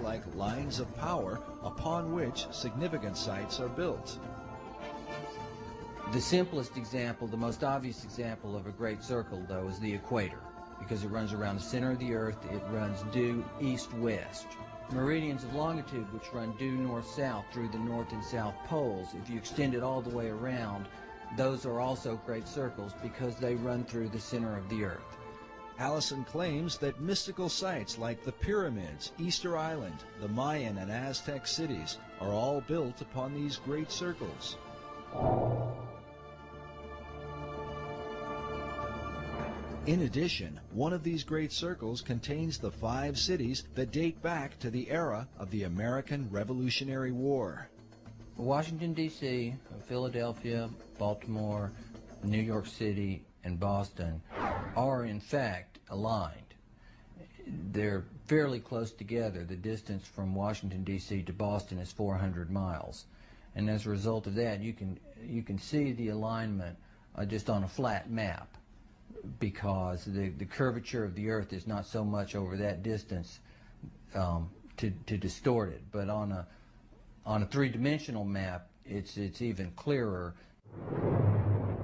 like lines of power upon which significant sites are built. The simplest example, the most obvious example of a great circle, though, is the equator, because it runs around the center of the Earth. It runs due east-west. Meridians of longitude, which run due north-south through the north and south poles, if you extend it all the way around, those are also great circles because they run through the center of the Earth. Allison claims that mystical sites like the pyramids, Easter Island, the Mayan and Aztec cities are all built upon these great circles. In addition, one of these great circles contains the 5 cities that date back to the era of the American Revolutionary War. Washington, D.C., Philadelphia, Baltimore, New York City, and Boston are in fact aligned. They're fairly close together. The distance from Washington, D.C. to Boston is 400 miles. And as a result of that, you can see the alignment just on a flat map, because the curvature of the Earth is not so much over that distance to distort it. But on a three-dimensional map, it's even clearer.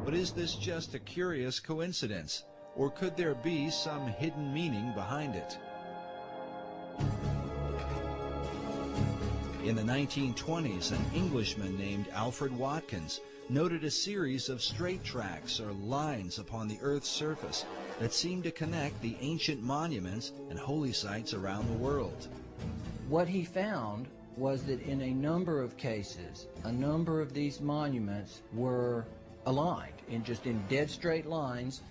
But is this just a curious coincidence, or could there be some hidden meaning behind it? In the 1920s, an Englishman named Alfred Watkins noted a series of straight tracks or lines upon the Earth's surface that seemed to connect the ancient monuments and holy sites around the world. What he found was that in a number of cases, a number of these monuments were aligned in dead straight lines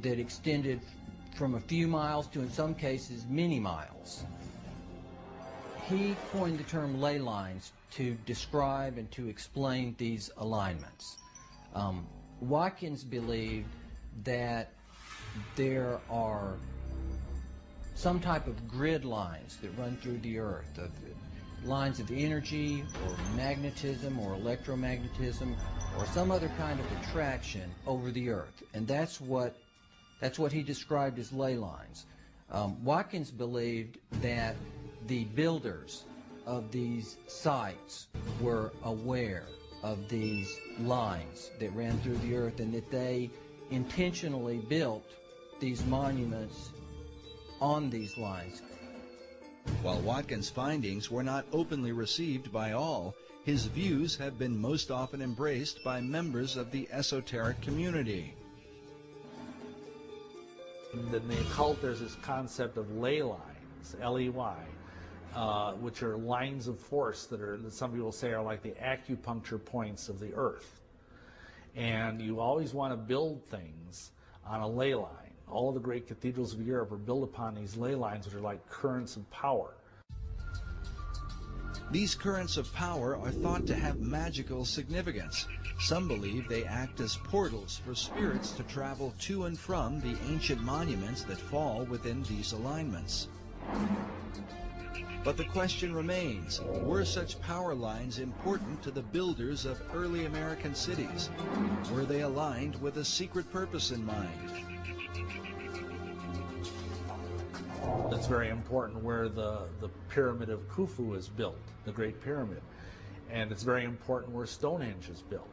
that extended from a few miles to, in some cases, many miles. He coined the term ley lines to describe and to explain these alignments. Watkins believed that there are some type of grid lines that run through the Earth, of lines of energy or magnetism or electromagnetism or some other kind of attraction over the Earth, and that's what he described as ley lines. Watkins believed that the builders of these sites were aware of these lines that ran through the Earth, and that they intentionally built these monuments on these lines. While Watkins' findings were not openly received by all, his views have been most often embraced by members of the esoteric community. In the occult, there's this concept of ley lines, L-E-Y, which are lines of force that some people say are like the acupuncture points of the Earth. And you always want to build things on a ley line. All of the great cathedrals of Europe are built upon these ley lines, which are like currents of power. These currents of power are thought to have magical significance. Some believe they act as portals for spirits to travel to and from the ancient monuments that fall within these alignments. But the question remains, were such power lines important to the builders of early American cities? Were they aligned with a secret purpose in mind? It's very important where the pyramid of Khufu is built, the Great Pyramid. And it's very important where Stonehenge is built.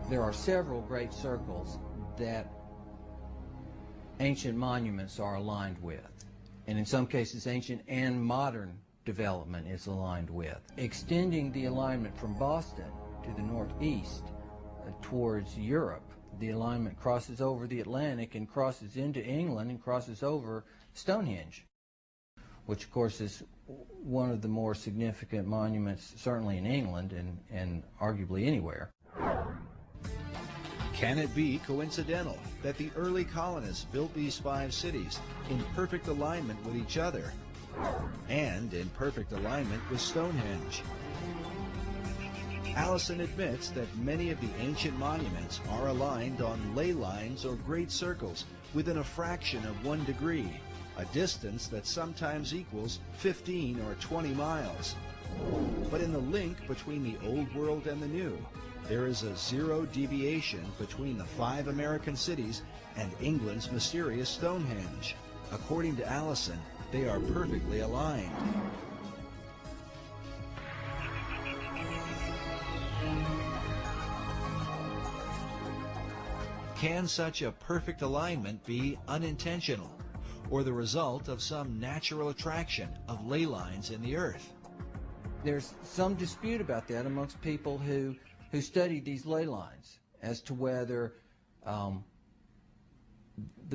There are several great circles that ancient monuments are aligned with. And in some cases, ancient and modern development is aligned with. Extending the alignment from Boston to the northeast towards Europe, the alignment crosses over the Atlantic and crosses into England and crosses over Stonehenge, which of course is one of the more significant monuments, certainly in England and arguably anywhere. Can it be coincidental that the early colonists built these 5 cities in perfect alignment with each other and in perfect alignment with Stonehenge? Allison admits that many of the ancient monuments are aligned on ley lines or great circles within a fraction of 1 degree, a distance that sometimes equals 15 or 20 miles. But in the link between the Old World and the New, there is a zero deviation between the 5 American cities and England's mysterious Stonehenge. According to Allison, they are perfectly aligned. Can such a perfect alignment be unintentional, or the result of some natural attraction of ley lines in the earth? There's some dispute about that amongst people who study these ley lines as to whether the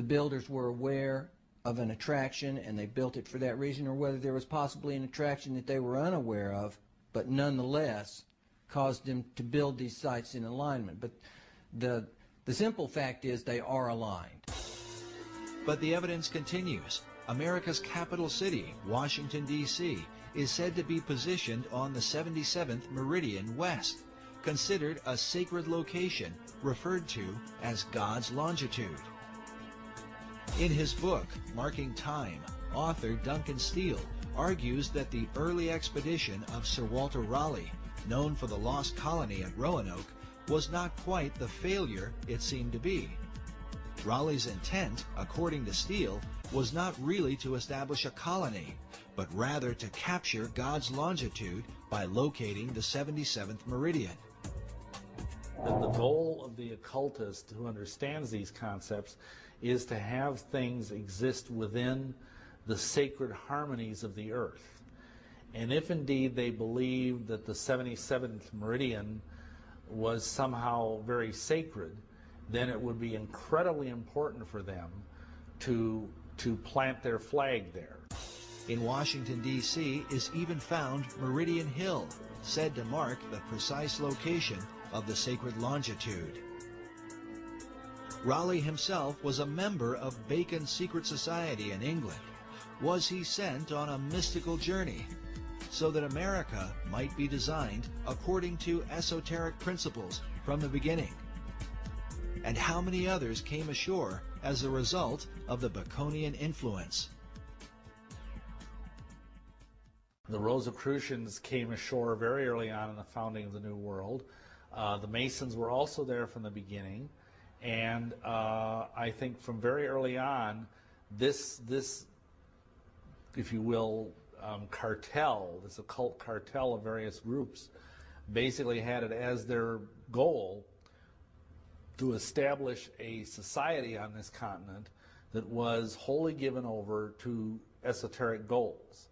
builders were aware of an attraction and they built it for that reason, or whether there was possibly an attraction that they were unaware of, but nonetheless caused them to build these sites in alignment. But the simple fact is they are aligned. But the evidence continues. America's capital city, Washington, D.C., is said to be positioned on the 77th meridian west, considered a sacred location referred to as God's longitude. In his book, Marking Time, author Duncan Steele argues that the early expedition of Sir Walter Raleigh, known for the lost colony at Roanoke, was not quite the failure it seemed to be. Raleigh's intent, according to Steele, was not really to establish a colony, but rather to capture God's longitude by locating the 77th meridian. The goal of the occultist who understands these concepts is to have things exist within the sacred harmonies of the earth. And if indeed they believe that the 77th meridian was somehow very sacred, then it would be incredibly important for them to plant their flag there. In Washington, D.C. is even found Meridian Hill, said to mark the precise location of the sacred longitude. Raleigh himself was a member of Bacon's secret society in England. Was he sent on a mystical journey so that America might be designed according to esoteric principles from the beginning? And how many others came ashore as a result of the Baconian influence? The Rosicrucians came ashore very early on in the founding of the New World. The Masons were also there from the beginning, and I think from very early on, this if you will, cartel, this occult cartel of various groups, basically had it as their goal to establish a society on this continent that was wholly given over to esoteric goals.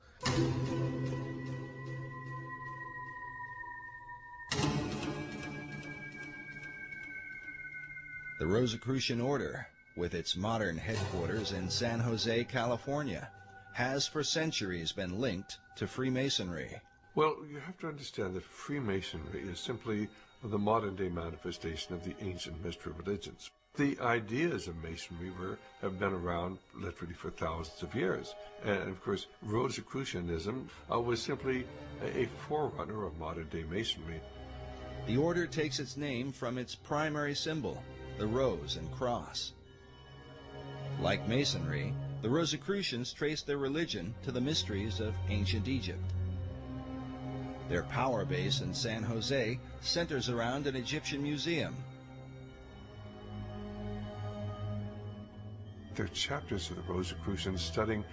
The Rosicrucian Order, with its modern headquarters in San Jose, California, has for centuries been linked to Freemasonry. Well, you have to understand that Freemasonry is simply the modern-day manifestation of the ancient mystery religions. The ideas of Masonry have been around literally for thousands of years. And, of course, Rosicrucianism was simply a forerunner of modern-day Masonry. The order takes its name from its primary symbol, the rose and cross. Like Masonry, the Rosicrucians traced their religion to the mysteries of ancient Egypt. Their power base in San Jose centers around an Egyptian museum. There are chapters of the Rosicrucians studying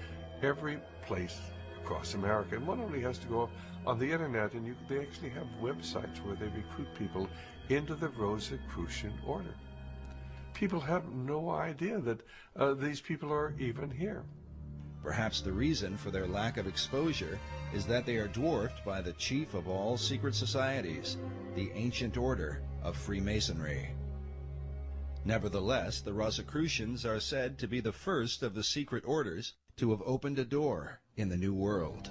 every place across America, and one only has to go on the internet, and they actually have websites where they recruit people into the Rosicrucian order. People have no idea that these people are even here. Perhaps the reason for their lack of exposure is that they are dwarfed by the chief of all secret societies, the ancient order of Freemasonry. Nevertheless, the Rosicrucians are said to be the first of the secret orders to have opened a door in the New World.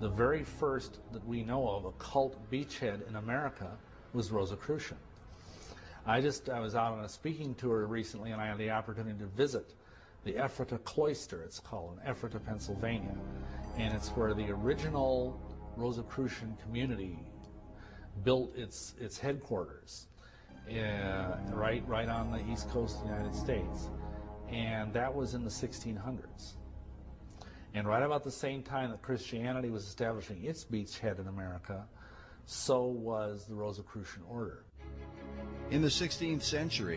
The very first that we know of occult beachhead in America was Rosicrucian. I was out on a speaking tour recently, and I had the opportunity to visit the Ephrata Cloister, it's called, in Ephrata, Pennsylvania. And it's where the original Rosicrucian community built its headquarters, right on the east coast of the United States. And that was in the 1600s. And right about the same time that Christianity was establishing its beachhead in America, so was the Rosicrucian order. In the 16th century,